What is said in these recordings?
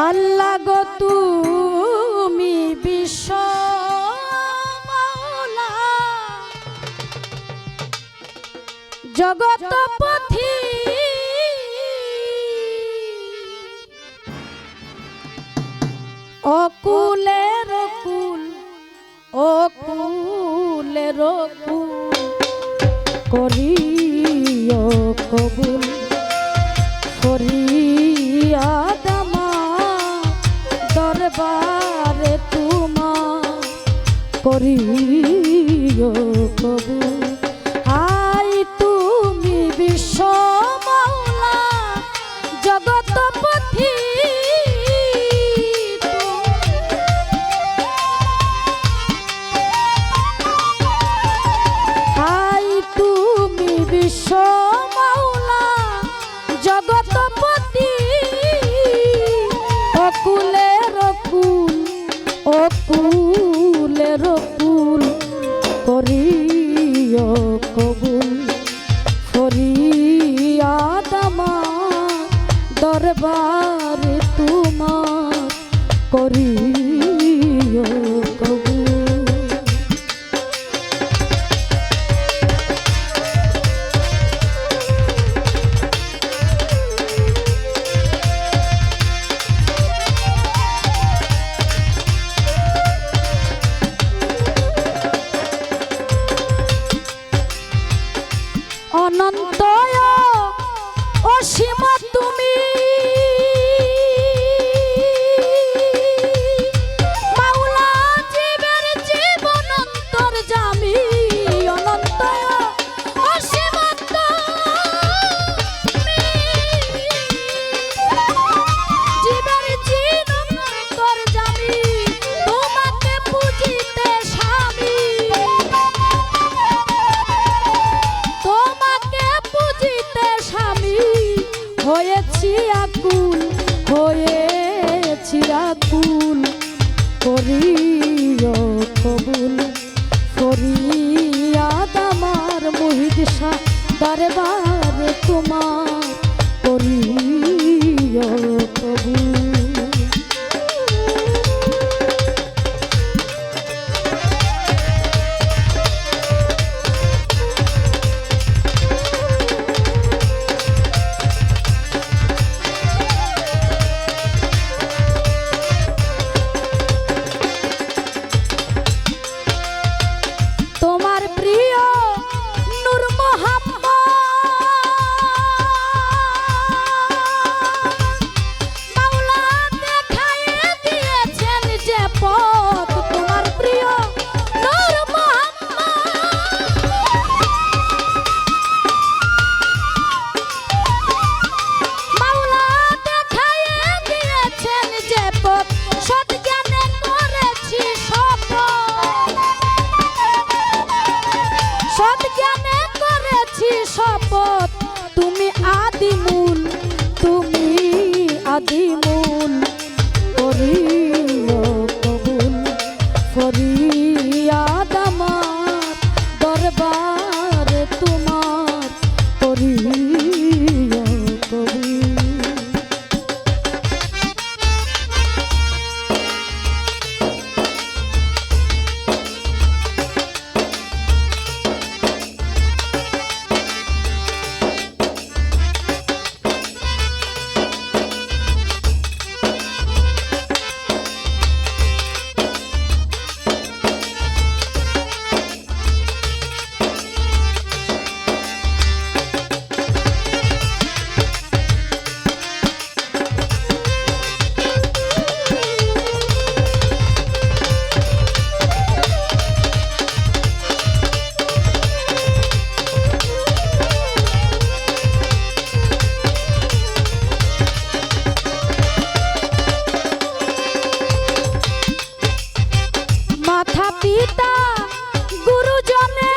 আল্লাহ গো তুমি বিশ্ব মাওলা, জগৎপতি অকুলের কুল অকুলের কুল করিও কবুল করিয়া দামা দরবারে তোমা করিও কবুল। আই তুমি বিশ্ব মাওলা জগৎপতি, আই তুমি বিশ্ব মাওলা জগৎপতি অকুলের কুল অকুলের কুল করিও কবুল করিয়া দামা দরবারে তোমার করিও কবুল। অনন্ত অসীম তুমি মাওলা জীবের জীবন অন্তর্যামী, অনন্ত অসীম তুমি জীবের জীবন অন্তর্যামী, তোমাকে পুজিতে স্বামী, হয়েছি আকুল হয়েছি আকুল করিও কবুল ফরিয়াদ আমার মুহিদ শাহ দরবারে তোমার করিও কবুল। তুমি আদিমূল তুমি আদিমূল করিও কবুল ফরিয়াদ আমার দরবারে তোমার করিও কবুল। পিতা গুরুজনে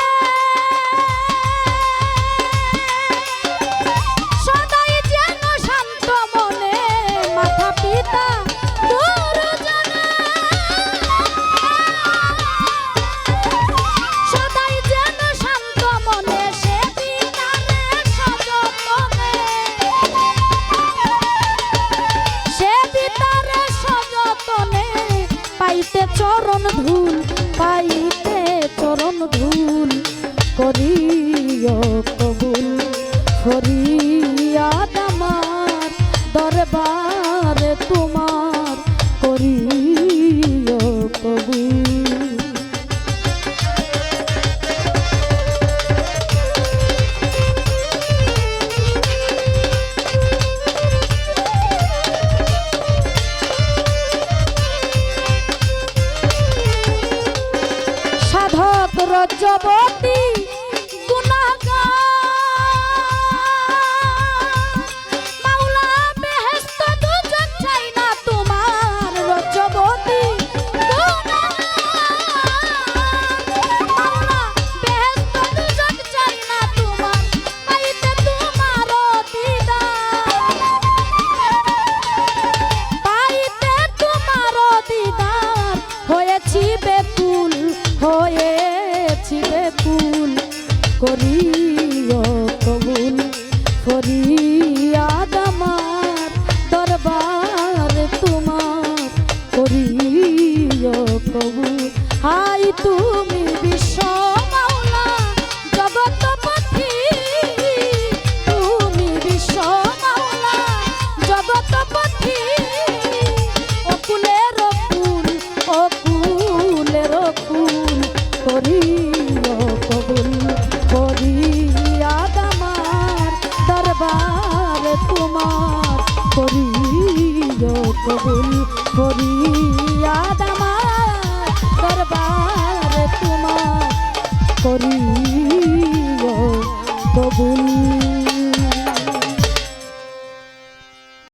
সদাই যেন শান্ত মনে, মাতা পিতা গুরুজনে সদাই যেন শান্ত মনে, সে পিতারে সযতনে সে পিতারে চরণ ধুল পাইতে চরণ ধুল করিও কবুল ফরিয়াদ আমার দরবারে তোমার করিও কবুল। সাধক রজবতী করিও কবুল ফরিয়াদ আমার দরবারে তোমার করিও কবুল। হাই তুমি বিশ্ব মাওলা জগৎপতি, তুমি বিশ্ব মাওলা জগৎপতি, অকুলের কুল অকুলের কুল করিও কবুল ফরিয়াদ আমার দরবারে তোমার করিও কবুল ফরিয়াদ আমার দরবারে তোমার করিও কবুল।